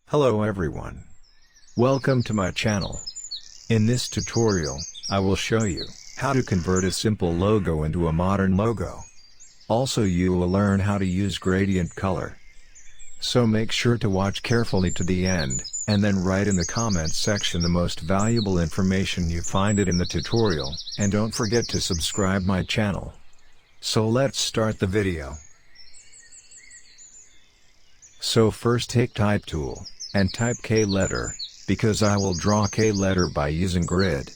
Hello everyone. Welcome to my channel. In this tutorial, I will show you how to convert a simple logo into a modern logo. Also you will learn how to use gradient color. So make sure to watch carefully to the end, and then write in the comments section the most valuable information you find it in the tutorial, and don't forget to subscribe my channel. So let's start the video. So first take type tool, and type K letter, because I will draw K letter by using grid.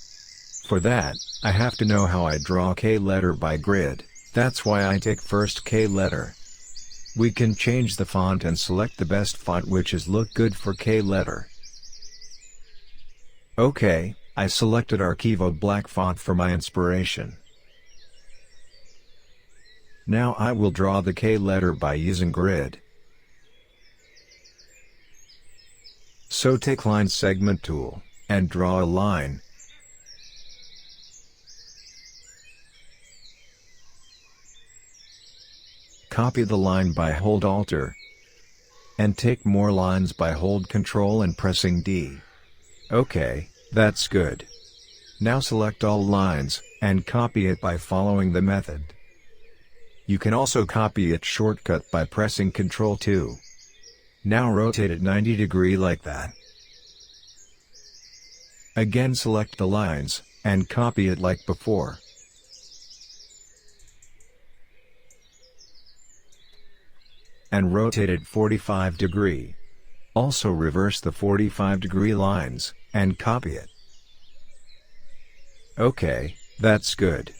For that, I have to know how I draw K letter by grid, that's why I take first K letter. We can change the font and select the best font which is look good for K letter. Okay, I selected Archivo black font for my inspiration. Now I will draw the K letter by using grid. So take line segment tool, and draw a line. Copy the line by hold Alt, and take more lines by hold Ctrl and pressing D. Okay, that's good. Now select all lines, and copy it by following the method. You can also copy it shortcut by pressing Ctrl 2. Now rotate it 90 degrees like that. Again select the lines, and copy it like before. And rotate it 45 degrees. Also reverse the 45-degree lines, and copy it. Okay, that's good.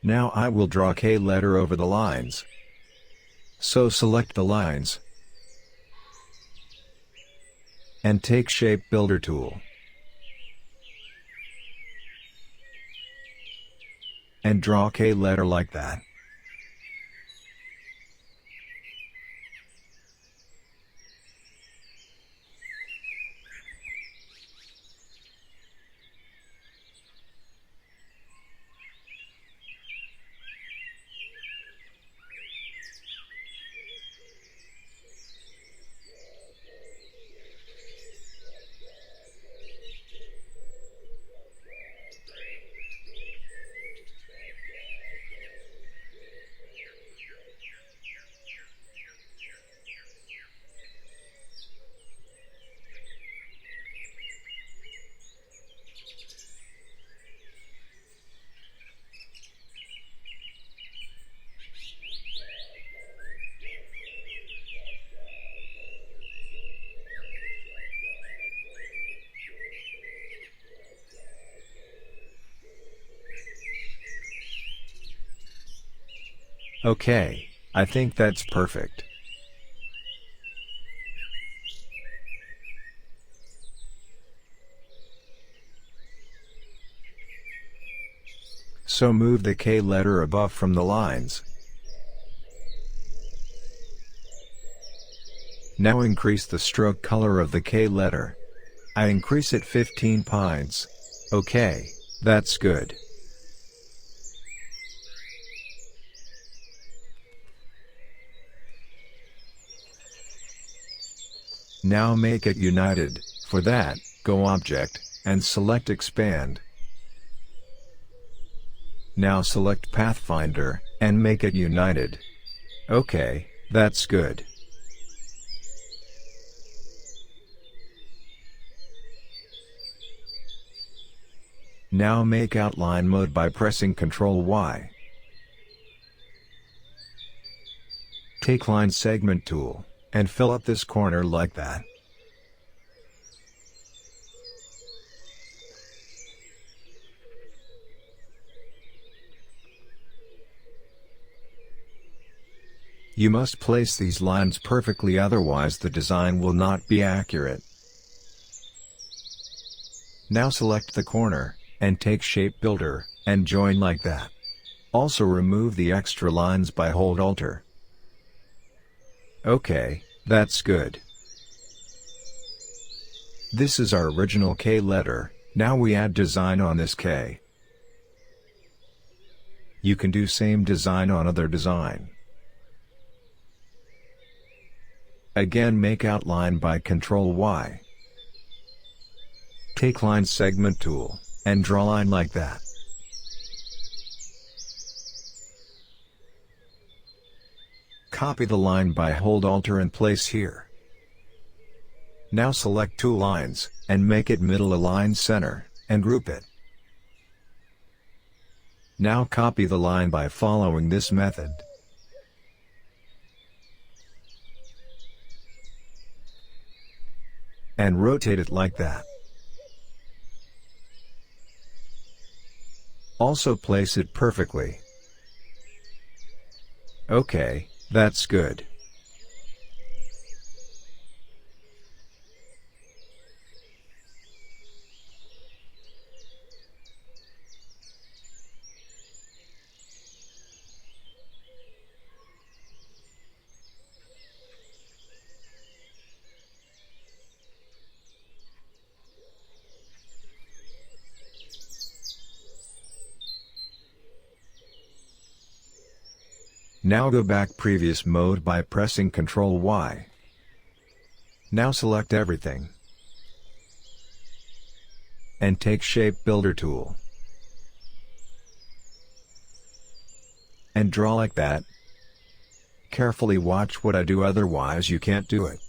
Now I will draw K letter over the lines. So select the lines, and take Shape Builder tool, and draw K letter like that. Okay, I think that's perfect. So move the K letter above from the lines. Now increase the stroke color of the K letter. I increase it 15 points. Okay, that's good. Now make it united. For that, go Object, and select Expand. Now select Pathfinder, and make it united. Okay, that's good. Now make outline mode by pressing Ctrl Y. Take line segment tool, and fill up this corner like that. You must place these lines perfectly, otherwise the design will not be accurate. Now select the corner, and take Shape Builder, and join like that. Also remove the extra lines by hold Alt. Okay, that's good. This is our original K letter, now we add design on this K. You can do same design on other design. Again, make outline by Ctrl Y. Take line segment tool, and draw line like that. Copy the line by hold Alt and place here. Now select two lines, and make it middle align center, and group it. Now copy the line by following this method. And rotate it like that. Also place it perfectly. Okay, that's good. Now go back previous mode by pressing Ctrl Y. Now select everything. And take Shape Builder tool. And draw like that. Carefully watch what I do, otherwise you can't do it.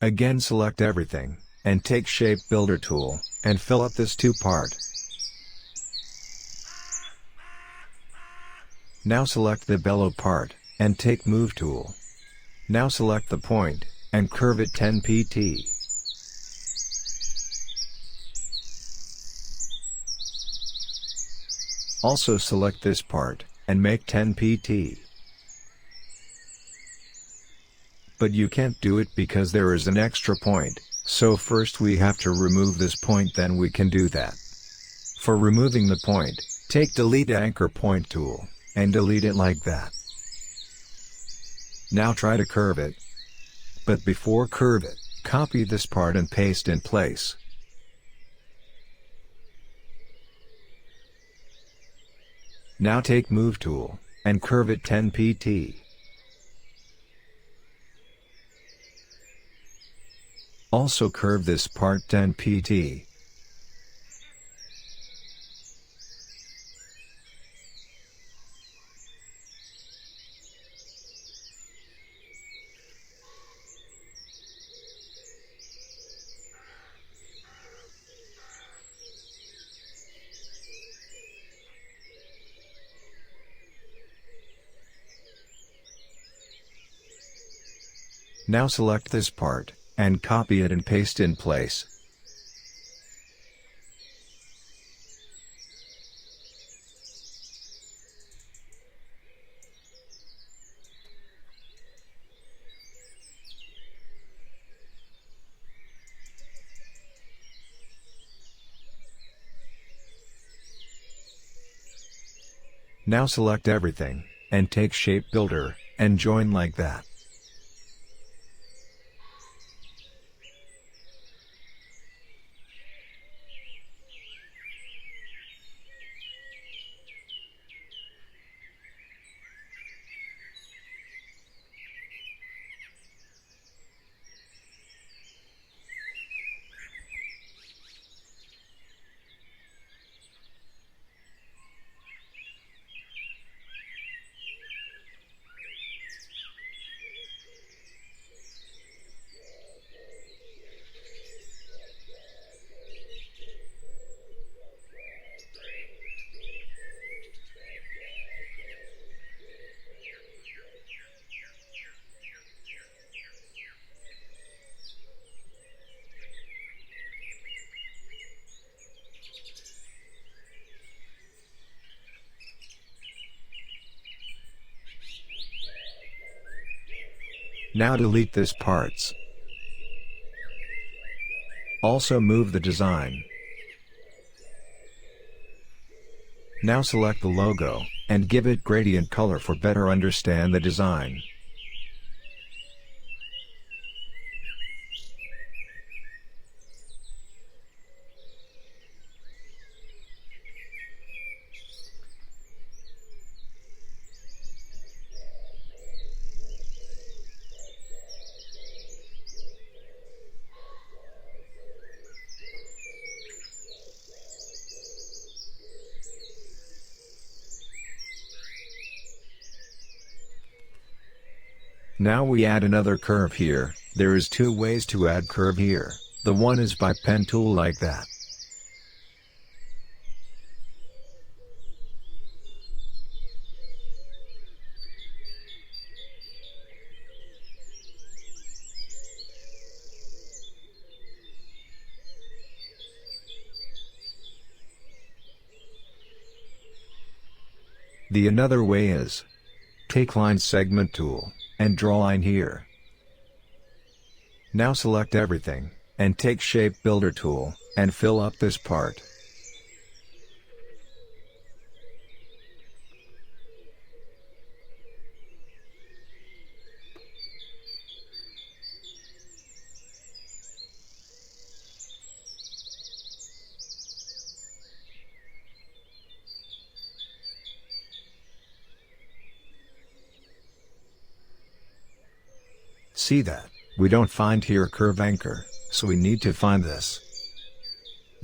Again, select everything, and take Shape Builder tool, and fill up this two part. Now select the below part, and take Move tool. Now select the point, and curve it 10 pt. Also select this part, and make 10 pt. But you can't do it because there is an extra point, so first we have to remove this point, then we can do that. For removing the point, take Delete Anchor Point tool, and delete it like that. Now try to curve it. But before curve it, copy this part and paste in place. Now take Move tool, and curve it 10 pt. Also curve this part 10 pt. Now select this part, and copy it and paste in place. Now select everything, and take Shape Builder, and join like that. Now delete this parts. Also move the design. Now select the logo, and give it gradient color for better understand the design. Now we add another curve here. There is two ways to add curve here. The one is by pen tool like that. The another way is take line segment tool and draw line here. Now select everything, and take shape builder tool, and fill up this part. See that, we don't find here curve anchor, so we need to find this.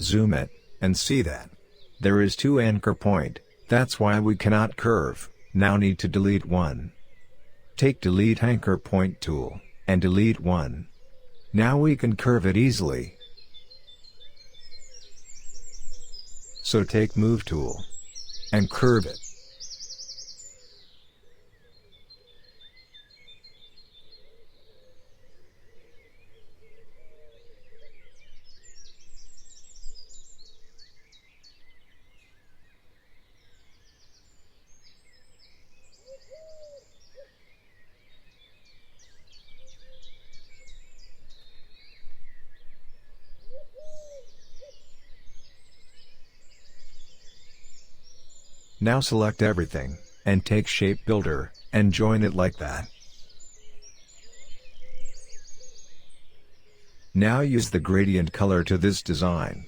Zoom it, and see that there is two anchor point, that's why we cannot curve, now need to delete one. Take delete anchor point tool, and delete one. Now we can curve it easily. So take move tool, and curve it. Now select everything, and take shape builder, and join it like that. Now use the gradient color to this design.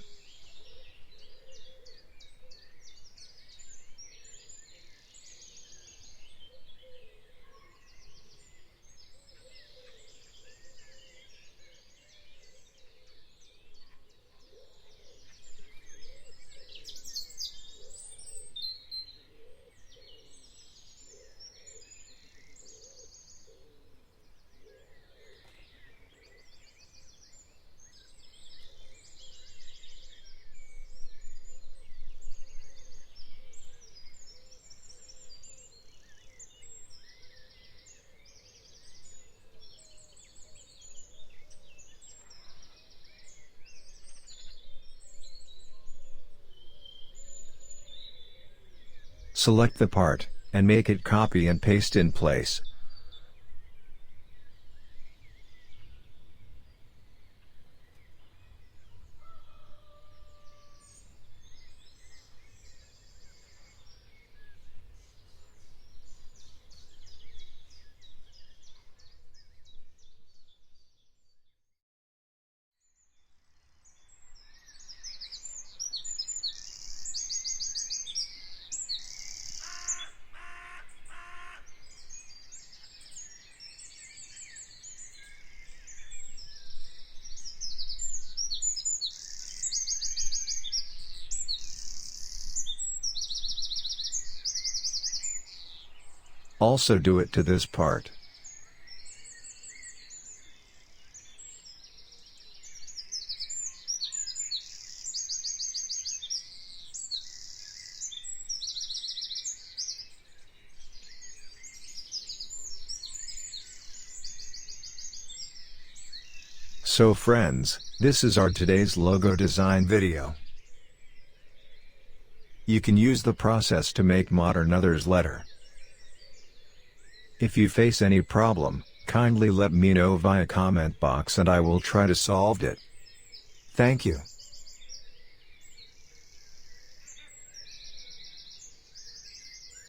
Select the part, and make it copy and paste in place. Also do it to this part. So friends, this is our today's logo design video. You can use the process to make modern others letter. If you face any problem, Kindly let me know via comment box and I will try to solve it. Thank you.